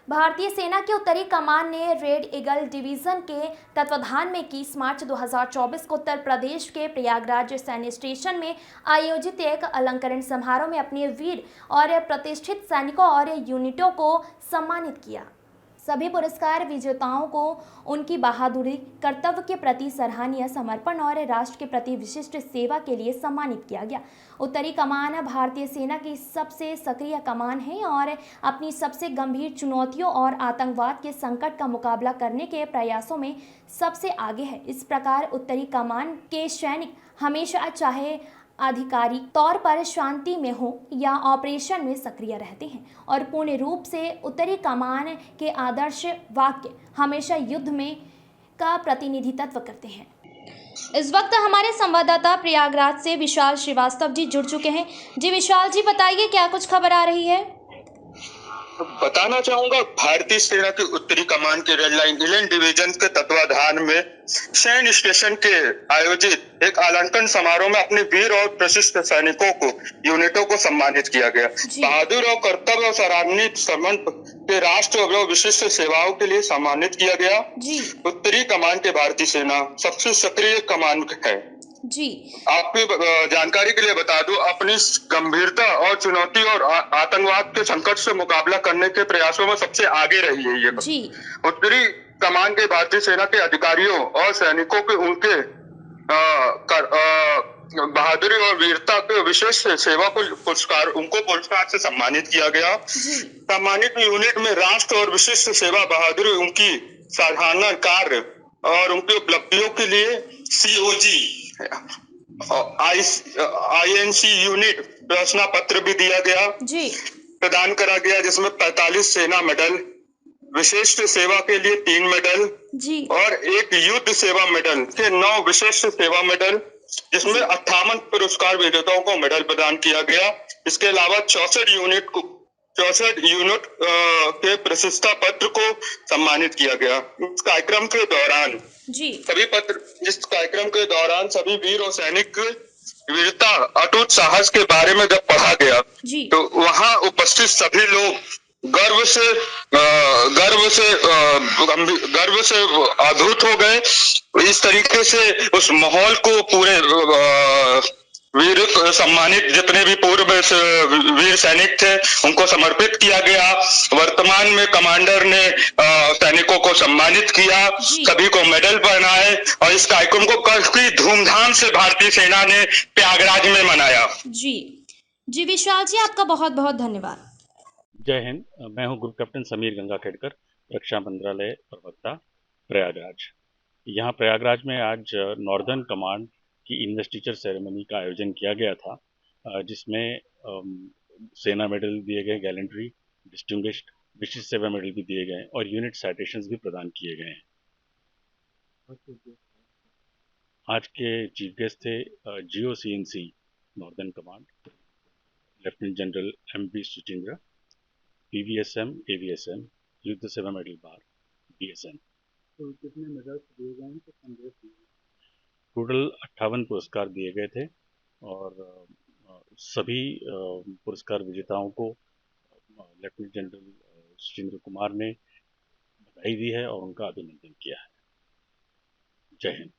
भारतीय सेना की उत्तरी कमान ने रेड ईगल डिवीजन के तत्वाधान में 21 मार्च 2024 को उत्तर प्रदेश के प्रयागराज सैन्य स्टेशन में आयोजित एक अलंकरण समारोह में अपने वीर और प्रतिष्ठित सैनिकों और यूनिटों को सम्मानित किया। सभी पुरस्कार विजेताओं को उनकी बहादुरी, कर्तव्य के प्रति सराहनीय समर्पण और राष्ट्र के प्रति विशिष्ट सेवा के लिए सम्मानित किया गया। उत्तरी कमान भारतीय सेना की सबसे सक्रिय कमान है और अपनी सबसे गंभीर चुनौतियों और आतंकवाद के संकट का मुकाबला करने के प्रयासों में सबसे आगे है। इस प्रकार उत्तरी कमान के सैनिक हमेशा, चाहे आधिकारिक तौर पर शांति में हो या ऑपरेशन में सक्रिय रहते हैं और पूर्ण रूप से उत्तरी कमान के आदर्श वाक्य हमेशा युद्ध में का प्रतिनिधित्व करते हैं। इस वक्त हमारे संवाददाता प्रयागराज से विशाल श्रीवास्तव जी जुड़ चुके हैं। जी विशाल जी, बताइए क्या कुछ खबर आ रही है? बताना चाहूंगा, भारतीय सेना की उत्तरी कमान के रेड लाइन 11 डिवीजन के तत्वाधान में सैन्य स्टेशन के आयोजित एक अलंकरण समारोह में अपने वीर और प्रशिष्ट सैनिकों को, यूनिटों को सम्मानित किया गया। बहादुर और कर्तव्य और सराहनीय समर्पण के राष्ट्र और विशिष्ट सेवाओं के लिए सम्मानित किया गया। उत्तरी कमान के भारतीय सेना सबसे सक्रिय कमान है। जी, आपकी जानकारी के लिए बता दूं, अपनी गंभीरता और चुनौती और आतंकवाद के संकट से मुकाबला करने के प्रयासों में सबसे आगे रही है ये। जी, उत्तरी कमान के भारतीय सेना के अधिकारियों और सैनिकों के उनके बहादुरी और वीरता के विशेष सेवा को पुरस्कार से सम्मानित किया गया। सम्मानित यूनिट में राष्ट्र और विशिष्ट सेवा, बहादुरी, उनकी सराहना कार्य और उनकी उपलब्धियों के लिए COG INC यूनिट प्रशंसा पत्र भी दिया गया, प्रदान करा गया, जिसमें 45 सेना मेडल, विशिष्ट सेवा के लिए 3 मेडल और 1 युद्ध सेवा मेडल के 9 विशिष्ट सेवा मेडल, जिसमें 58 पुरस्कार विजेताओं को मेडल प्रदान किया गया। इसके अलावा 64 यूनिट के प्रशंसा पत्र को सम्मानित किया गया। इस कार्यक्रम के दौरान सभी वीर और सैनिक वीरता, अटूट साहस के बारे में जब पढ़ा गया तो वहां उपस्थित सभी लोग गर्व से अद्भुत हो गए। इस तरीके से उस माहौल को पूरे वीर सम्मानित जितने भी पूर्व वीर सैनिक थे उनको समर्पित किया गया। वर्तमान में कमांडर ने सैनिकों को सम्मानित किया, सभी को मेडल पहनाए और इस कार्यक्रम को काफी धूमधाम से भारतीय सेना ने प्रयागराज में मनाया। जी विशाल जी, आपका बहुत बहुत धन्यवाद। जय हिंद। मैं हूं ग्रुप कैप्टन समीर गंगाखेड़कर, रक्षा मंत्रालय प्रवक्ता, प्रयागराज। यहाँ प्रयागराज में आज नॉर्दर्न कमांड की इन्वेस्टिचर सेरेमनी का आयोजन किया गया था, जिसमें सेना मेडल दिए गए, गैलेंट्री, डिस्टिंग्विश्ड, विशिष्ट सेवा मेडल भी दिए गए और यूनिट साइटेशंस भी प्रदान किए गए हैं। आज के चीफ गेस्ट थे GOCNC northern command, lieutenant general MP सुचिंद्रा, PVSM, AVSM, युद्ध सेवा मेडल बार, BSM। तो कितने मेडल्स दिए गए हैं, तो संदेश दिए? टोटल 58 पुरस्कार दिए गए थे और सभी पुरस्कार विजेताओं को लेफ्टिनेंट जनरल सुचिंद्र कुमार ने बधाई दी है और उनका अभिनंदन किया है। जय हिंद।